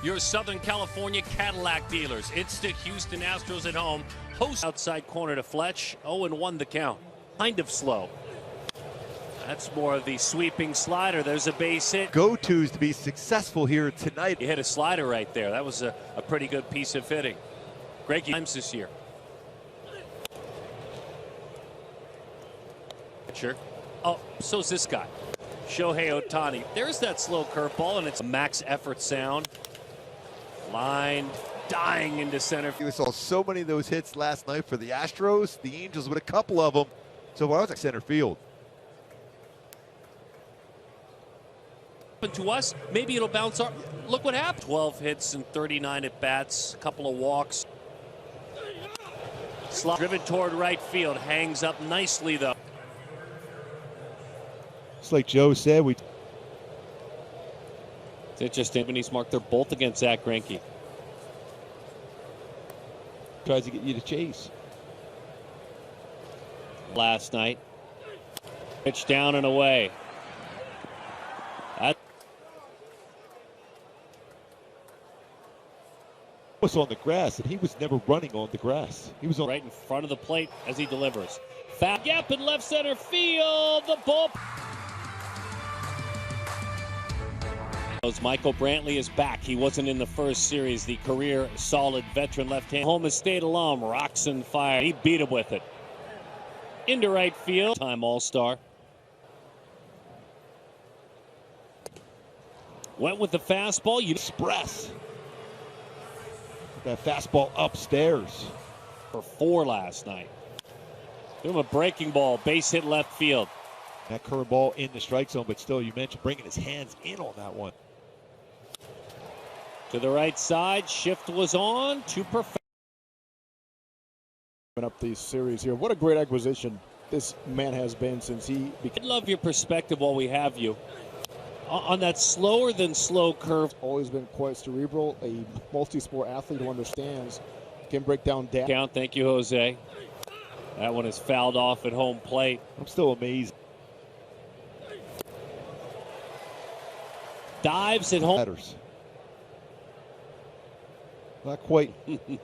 Your Southern California Cadillac dealers. It's the Houston Astros at home. Host outside corner to Fletch. 0-1 the count. Kind of slow. That's more of the sweeping slider. There's a base hit. Go-tos to be successful here tonight. He hit a slider right there. That was a pretty good piece of hitting. Great times this year. Oh, so's this guy. Shohei Ohtani. There's that slow curveball, and it's a max effort sound. Line dying into center. We saw so many of those hits last night for the Astros. The Angels with a couple of them. So I was at center field. To us, maybe it'll bounce off. Look what happened. 12 hits and 39 at bats. A couple of walks. Slot driven toward right field. Hangs up nicely though. It's like Joe said. It's interesting when he's marked. They're both against Zach Greinke. Tries to get you to chase. Last night. Pitch down and away. That was on the grass, and he was never running on the grass. He was on right in front of the plate as he delivers. Foul gap in left center field. The ball. Michael Brantley is back. He wasn't in the first series. The career solid veteran left-hand home estate alum rocks and fire. He beat him with it. Into right field. Time all-star. Went with the fastball. You express. That fastball upstairs. For 4 last night. Give him a breaking ball. Base hit left field. That curveball in the strike zone, but still, you mentioned bringing his hands in on that one. To the right side, shift was on to perfect. Up these series here. What a great acquisition this man has been since he became. I'd love your perspective while we have you. On that slower than slow curve. Always been quite cerebral, a multi-sport athlete who understands, can break down data. Count, thank you, Jose. That one is fouled off at home plate. I'm still amazed. Dives at home. Matters. Not quite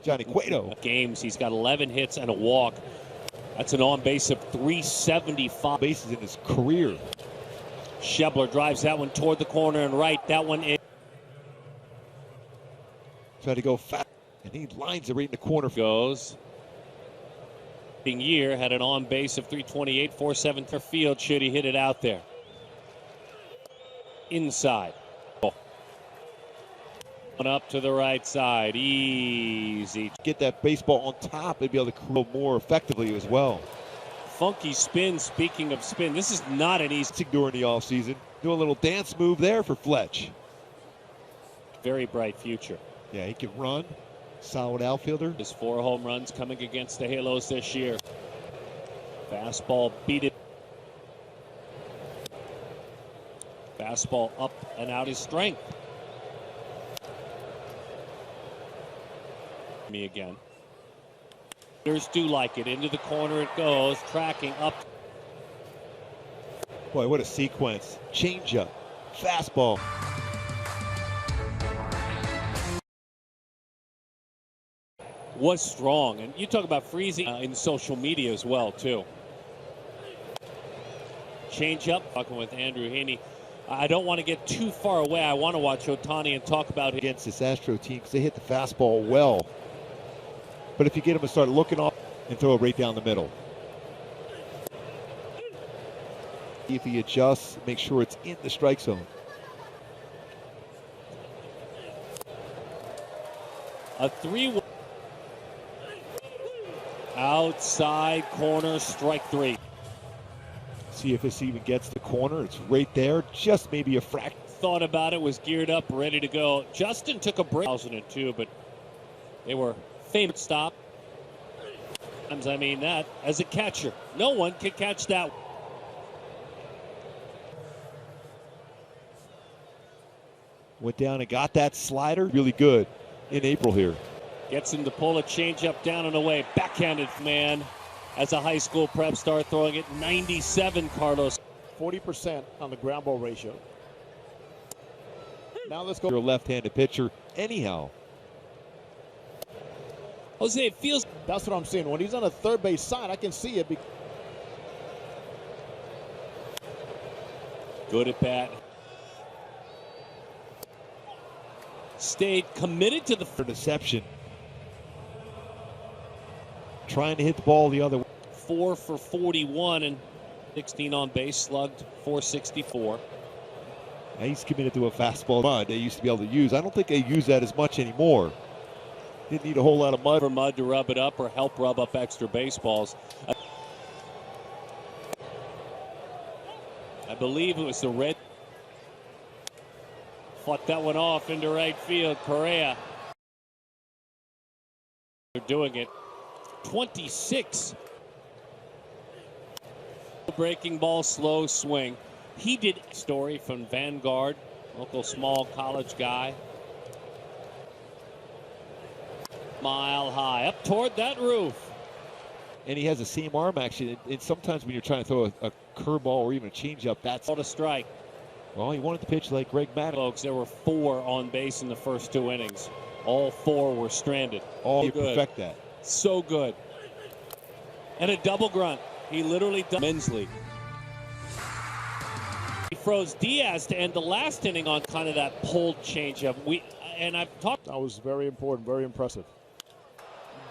Johnny Cueto. Games, he's got 11 hits and a walk. That's an on-base of 375. Bases in his career. Schebler drives that one toward the corner and right. That one in. Trying to go fast, and he lines it right in the corner. Goes. Year had an on-base of 328, 4-7 to field. Should he hit it out there? Inside. Up to the right side, easy. Get that baseball on top and be able to curl more effectively as well. Funky spin, speaking of spin, this is not an easy. During the offseason, do a little dance move there for Fletch. Very bright future. Yeah, he can run, solid outfielder. His 4 home runs coming against the Halos this year. Fastball beat it. Fastball up and out his strength. Me again. Hitters do like it. Into the corner it goes. Tracking up. Boy, what a sequence. Changeup, fastball. Was strong. And you talk about freezing in social media as well, too. Changeup. Talking with Andrew Haney. I don't want to get too far away. I want to watch Ohtani and talk about it. Against this Astro team because they hit the fastball well. But if you get him to start looking off and throw it right down the middle. If he adjusts, make sure it's in the strike zone. A 3-1. Outside corner, strike 3. See if this even gets the corner. It's right there, just maybe a fraction. Thought about it, was geared up, ready to go. Justin took a break. 2002, but they were famous stop. I mean that as a catcher. No one can catch that. Went down and got that slider. Really good in April here. Gets him to pull a changeup down and away. Backhanded man. As a high school prep star throwing it 97, Carlos. 40% on the ground ball ratio. Now let's go. You're a left-handed pitcher anyhow. Jose, it feels. That's what I'm saying. When he's on the third base side, I can see it. Good at bat. Stayed committed to the Deception. Trying to hit the ball the other way. 4 for 41 and 16 on base, slugged 464. Now he's committed to a fastball mud they used to be able to use. I don't think they use that as much anymore. Didn't need a whole lot of mud. For mud to rub it up or help rub up extra baseballs. I believe it was the red. Fought that one off into right field. Correa. They're doing it. 26. Breaking ball, slow swing. He did. Story from Vanguard, local small college guy. Mile high, up toward that roof. And he has the same arm action. And sometimes when you're trying to throw a curveball or even a changeup, that's Out a strike. Well, he wanted to pitch like Greg Maddox. Folks, there were 4 on base in the first 2 innings. All 4 were stranded. Oh, you good. perfect that. So good. And a double grunt. He literally done Minsley. He froze Diaz to end the last inning on kind of that pulled changeup. I've talked. That was very important, very impressive.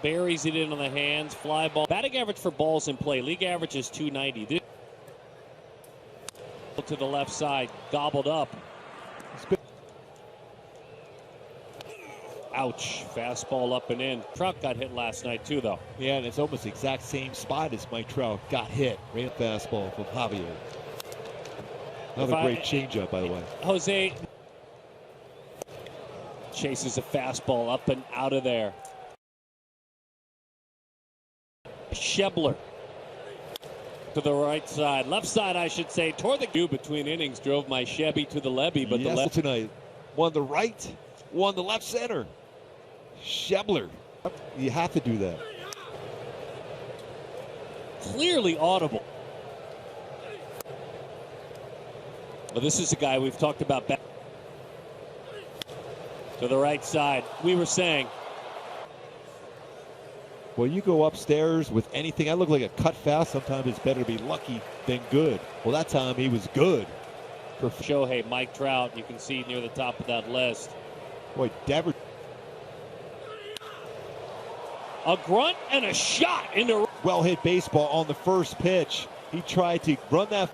Buries it in on the hands, fly ball. Batting average for balls in play. League average is 290. To the left side, gobbled up. Ouch. Fastball up and in. Truck got hit last night too, though. Yeah, and it's almost the exact same spot as Mike Trout got hit. Right fastball from Javier. Another great changeup, by the way. Jose chases a fastball up and out of there. Schebler to the right side, left side, I should say, toward the queue between innings, drove my Chevy to the levee, but yes, the left tonight. One the right, one the left center. Schebler, you have to do that. clearly audible. Well, this is a guy we've talked about back to the right side. We were saying, well, you go upstairs with anything. I look like a cut fast. Sometimes it's better to be lucky than good. Well, that time he was good. for Shohei, Mike Trout, you can see near the top of that list. Boy, Devers. A grunt and a shot into. Well hit baseball on the first pitch. He tried to run that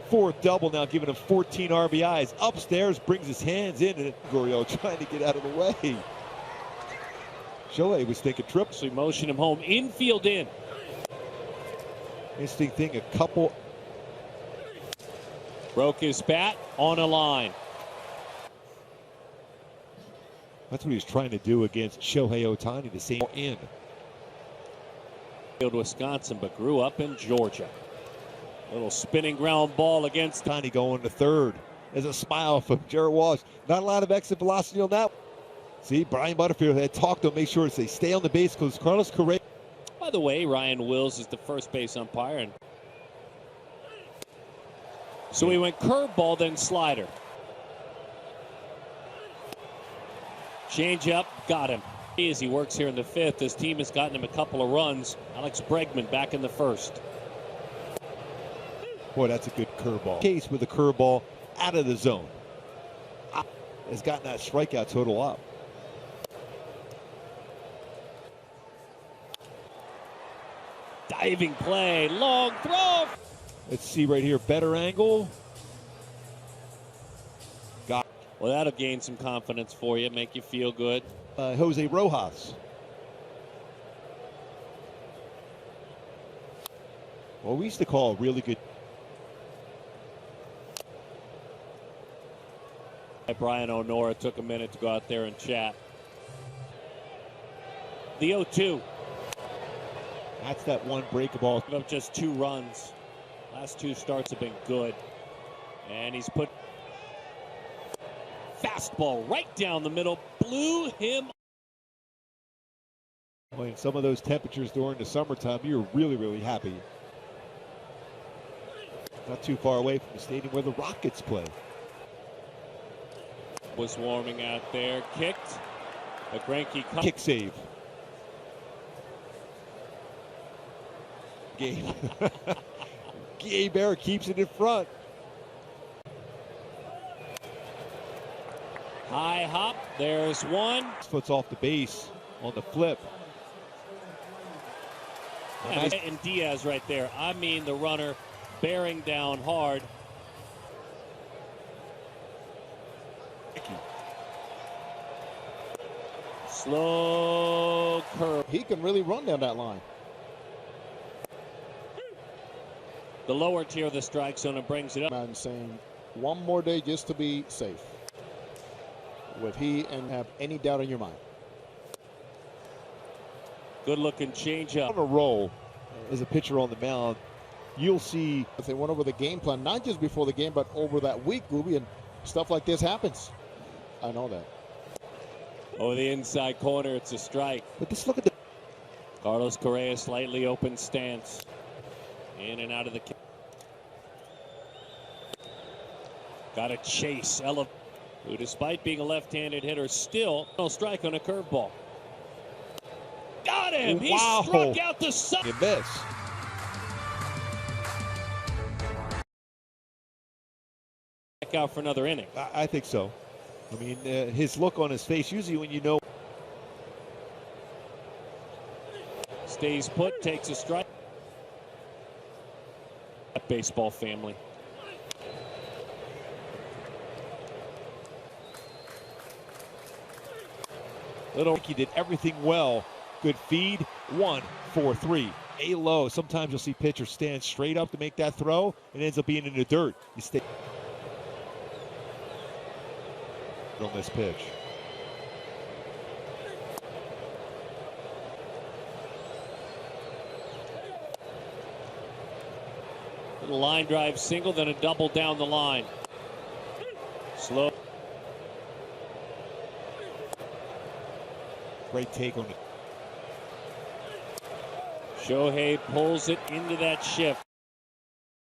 fourth double, now giving him 14 RBIs. Upstairs, brings his hands in, and Gurriel trying to get out of the way. Shohei was thinking triple. So he motioned him home, infield in. Interesting thing, a couple. Broke his bat on a line. That's what he was trying to do against Shohei Ohtani, the same in. Wisconsin, but grew up in Georgia. Little spinning ground ball against Ohtani going to third. There's a smile from Jared Walsh. Not a lot of exit velocity on that. See, Brian Butterfield had talked to him, make sure they stay on the base because Carlos Correa. By the way, Ryan Wills is the first base umpire. And so he went curveball, then slider. Change up, got him. As he works here in the fifth, his team has gotten him a couple of runs. Alex Bregman back in the first. Boy, that's a good curveball. Case with a curveball out of the zone. Has gotten that strikeout total up. Diving play, long throw. Let's see right here, better angle. Got. Well, that'll gain some confidence for you, make you feel good. Jose Rojas. Well, we used to call a really good. Brian O'Nora took a minute to go out there and chat. The 0-2. That's that one breakable. Up just 2 runs. Last 2 starts have been good. And he's put fastball right down the middle. Blew him. Well, in some of those temperatures during the summertime, you're really, really happy. Not too far away from the stadium where the Rockets play. Was warming out there, kicked. A Greinke Kick save. Gabe. Gabe keeps it in front. High hop, there's one. Foot's off the base on the flip. And Diaz right there. I mean, the runner bearing down hard. Slow curve. He can really run down that line. The lower tier of the strike zone and brings it up. I'm saying one more day just to be safe. Would he and have any doubt in your mind? Good looking changeup. On a roll as a pitcher on the mound, you'll see. If they went over the game plan, not just before the game, but over that week, Gooby, and stuff like this happens. I know that. Over the inside corner, it's a strike. But just look at the. Carlos Correa, slightly open stance. In and out of the. Got a chase. Who, despite being a left-handed hitter, still no strike on a curveball. Got him! He struck out the side. You miss. Back out for another inning. I think so. I mean, his look on his face, usually when you know. Stays put, takes a strike. That baseball family. He did everything well. Good feed. 1-4-3. A low. Sometimes you'll see pitchers stand straight up to make that throw and ends up being in the dirt. You stay on this pitch. Little line drive single, then a double down the line. Slow. Great take on it. Shohei pulls it into that shift.